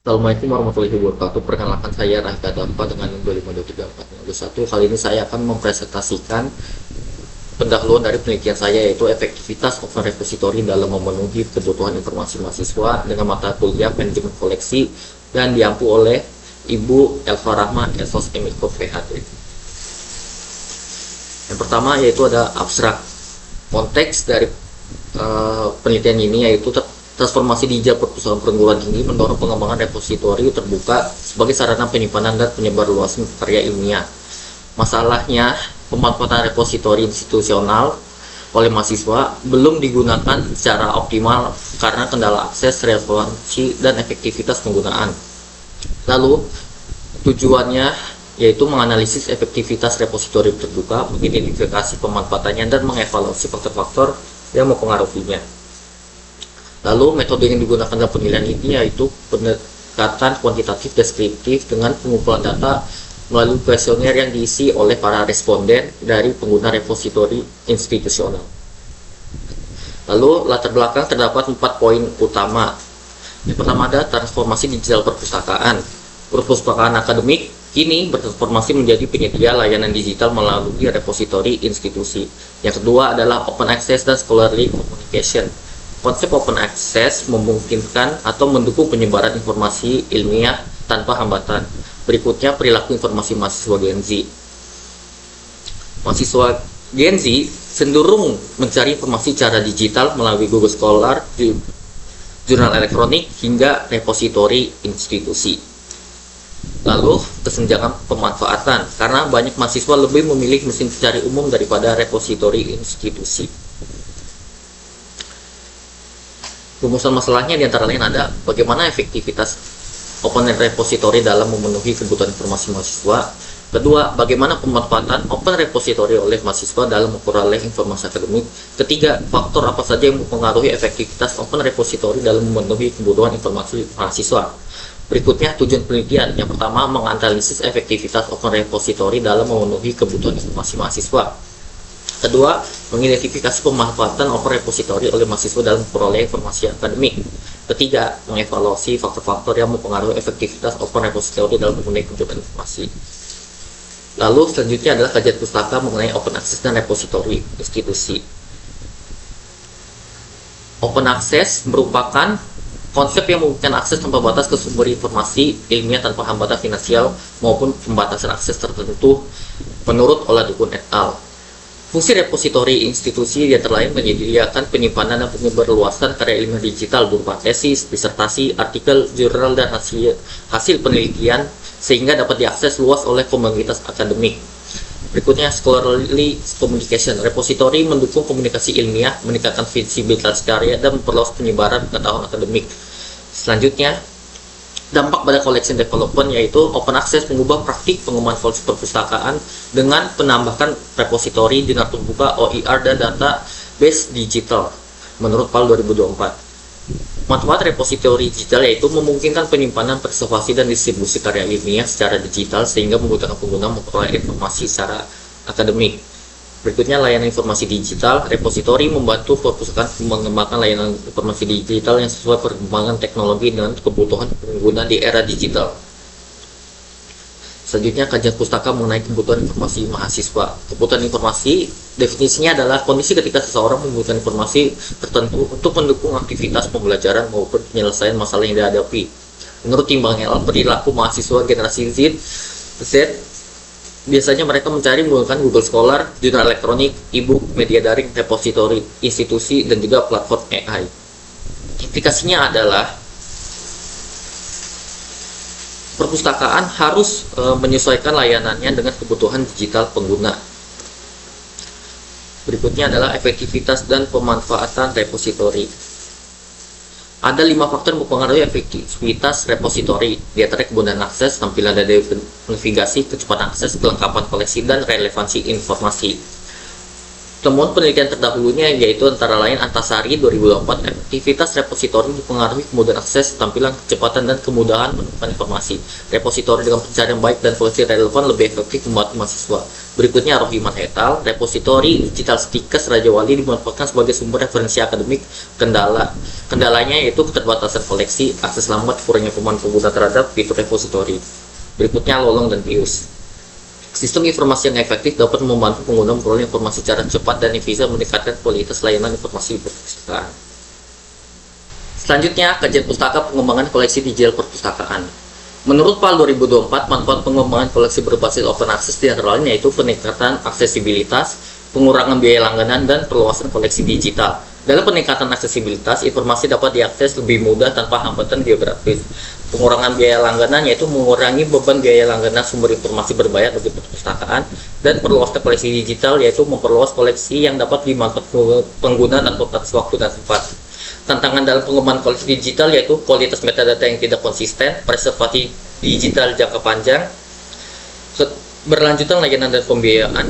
Assalamualaikum warahmatullahi wabarakatuh. Perkenalkan saya Rahika Dampa dengan 252341. Kali ini saya akan mempresentasikan pendahuluan dari penelitian saya, yaitu efektivitas Open Repository dalam memenuhi kebutuhan informasi mahasiswa dengan mata kuliah manajemen koleksi dan diampu oleh Ibu Elva Rahma, Esos Emiko PhD. Yang pertama yaitu ada abstrak. Konteks dari penelitian ini yaitu transformasi digital perpustakaan perguruan tinggi mendorong pengembangan repositori terbuka sebagai sarana penyimpanan dan penyebarluasan karya ilmiah. Masalahnya, pemanfaatan repositori institusional oleh mahasiswa belum digunakan secara optimal karena kendala akses, relevansi, dan efektivitas penggunaan. Lalu, tujuannya yaitu menganalisis efektivitas repositori terbuka, mengidentifikasi pemanfaatannya, dan mengevaluasi faktor-faktor yang mempengaruhinya. Lalu metode yang digunakan dalam penilaian ini yaitu pendekatan kuantitatif deskriptif dengan pengumpulan data melalui kuesioner yang diisi oleh para responden dari pengguna repositori institusional. Lalu latar belakang terdapat 4 poin utama. Yang pertama ada transformasi digital perpustakaan. Perpustakaan akademik kini bertransformasi menjadi penyedia layanan digital melalui repositori institusi. Yang kedua adalah open access dan scholarly communication. Konsep open access memungkinkan atau mendukung penyebaran informasi ilmiah tanpa hambatan. Berikutnya, perilaku informasi mahasiswa Gen Z. Mahasiswa Gen Z cenderung mencari informasi secara digital melalui Google Scholar, jurnal elektronik, hingga repositori institusi. Lalu, kesenjangan pemanfaatan, karena banyak mahasiswa lebih memilih mesin pencari umum daripada repositori institusi. Rumusan masalahnya diantara lain ada bagaimana efektivitas Open Repository dalam memenuhi kebutuhan informasi mahasiswa. Kedua, bagaimana pemanfaatan Open Repository oleh mahasiswa dalam memperoleh informasi akademik. Ketiga, faktor apa saja yang mempengaruhi efektivitas Open Repository dalam memenuhi kebutuhan informasi mahasiswa. Berikutnya, tujuan penelitian. Yang pertama, menganalisis efektivitas Open Repository dalam memenuhi kebutuhan informasi mahasiswa. Kedua, mengidentifikasi pemanfaatan Open Repository oleh mahasiswa dalam memperoleh informasi akademik. Ketiga, mengevaluasi faktor-faktor yang mempengaruhi efektivitas Open Repository dalam memenuhi kebutuhan informasi. Lalu selanjutnya adalah kajian pustaka mengenai Open Access dan Repository institusi. Open Access merupakan konsep yang memungkinkan akses tanpa batas ke sumber informasi ilmiah tanpa hambatan finansial maupun pembatasan akses tertentu menurut Oladokun et al. Fungsi repositori institusi antara lain menyediakan penyimpanan dan penyebarluasan karya ilmiah digital berupa tesis, disertasi, artikel, jurnal, dan hasil penelitian sehingga dapat diakses luas oleh komunitas akademik. Berikutnya, scholarly communication. Repositori mendukung komunikasi ilmiah, meningkatkan visibilitas karya, dan memperluas penyebaran pengetahuan akademik. Selanjutnya, dampak pada collection development yaitu open access mengubah praktik pengembangan perpustakaan dengan penambahan repositori dengan terbuka OER dan database digital menurut PAL 2024. Manfaat repositori digital yaitu memungkinkan penyimpanan, preservasi, dan distribusi karya ilmiah secara digital sehingga memudahkan pengguna memperoleh informasi secara akademik. Berikutnya, layanan informasi digital. Repositori membantu perpustakaan mengembangkan layanan informasi digital yang sesuai perkembangan teknologi dengan kebutuhan pengguna di era digital. Selanjutnya, kajian pustaka mengenai kebutuhan informasi mahasiswa. Kebutuhan informasi definisinya adalah kondisi ketika seseorang membutuhkan informasi tertentu untuk mendukung aktivitas pembelajaran maupun penyelesaian masalah yang dihadapi. Menurut Timbang et al., perilaku mahasiswa generasi Z biasanya mereka mencari menggunakan Google Scholar, jurnal elektronik, e-book, media daring, repositori institusi, dan juga platform AI. Implikasinya adalah perpustakaan harus menyesuaikan layanannya dengan kebutuhan digital pengguna. Berikutnya adalah efektivitas dan pemanfaatan repositori. Ada 5 faktor yang mempengaruhi efektivitas repositori, di antara kemudahan akses, tampilan dari navigasi, kecepatan akses, kelengkapan koleksi, dan relevansi informasi. Temuan penelitian terdahulunya yaitu antara lain Antasari 2004, efektivitas repositori dipengaruhi kemudahan akses, tampilan, kecepatan, dan kemudahan menemukan informasi. Repositori dengan pencarian baik dan koleksi relevan lebih efektif membantu mahasiswa. Berikutnya Rohiman et al. Repositori digital Stikes Raja Wali dimanfaatkan sebagai sumber referensi akademik. Kendalanya yaitu keterbatasan koleksi, akses lambat, kurangnya pemahaman pengguna terhadap fitur repositori. Berikutnya Lolong dan Pius. Sistem informasi yang efektif dapat membantu pengguna memperoleh informasi secara cepat dan bisa meningkatkan kualitas layanan informasi di perpustakaan. Selanjutnya, kajian pustaka pengembangan koleksi digital perpustakaan. Menurut PAL 2024, manfaat pengembangan koleksi berbasis open access di antara lain yaitu peningkatan aksesibilitas, pengurangan biaya langganan, dan perluasan koleksi digital. Dalam peningkatan aksesibilitas, informasi dapat diakses lebih mudah tanpa hambatan geografis. Pengurangan biaya langganan yaitu mengurangi beban biaya langganan sumber informasi berbayar bagi perpustakaan, dan perluasan koleksi digital yaitu memperluas koleksi yang dapat dimanfaatkan pengguna tanpa batas waktu dan tempat. Tantangan dalam pengembangan koleksi digital yaitu kualitas metadata yang tidak konsisten, preservasi digital jangka panjang, berlanjutan layanan dan pembiayaan,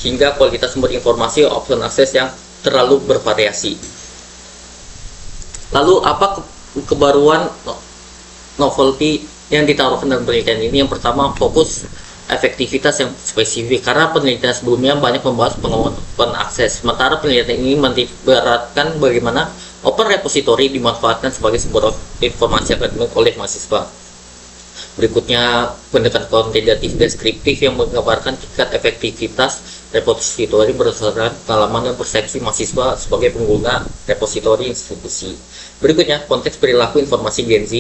hingga kualitas sumber informasi open access yang terlalu bervariasi. Lalu apa kebaruan novelty yang ditaruhkan dalam penelitian ini? Yang pertama, fokus efektivitas yang spesifik, karena penelitian sebelumnya banyak membahas pengembangan open access, sementara penelitian ini menitikberatkan bagaimana open repository dimanfaatkan sebagai sumber informasi akademik oleh mahasiswa. Berikutnya, pendekatan kuantitatif deskriptif yang menggambarkan tingkat efektivitas repository berdasarkan pengalaman dan persepsi mahasiswa sebagai pengguna repository institusi. Berikutnya, konteks perilaku informasi Gen Z,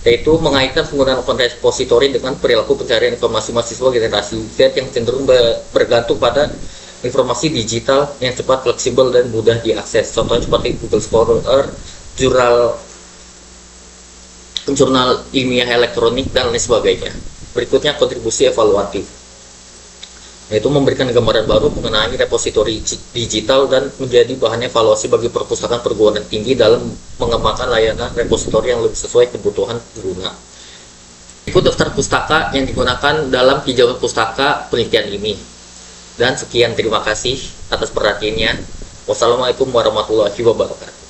yaitu mengaitkan penggunaan open repository dengan perilaku pencarian informasi mahasiswa generasi Z yang cenderung bergantung pada informasi digital yang cepat, fleksibel, dan mudah diakses. Contohnya seperti Google Scholar, jurnal ilmiah elektronik, dan lain sebagainya. Berikutnya, kontribusi evaluatif, yaitu memberikan gambaran baru mengenai repositori digital dan menjadi bahan evaluasi bagi perpustakaan perguruan tinggi dalam mengembangkan layanan repositori yang lebih sesuai kebutuhan pengguna. Ikut daftar pustaka yang digunakan dalam tinjauan pustaka penelitian ini. Dan sekian, terima kasih atas perhatiannya. Wassalamualaikum warahmatullahi wabarakatuh.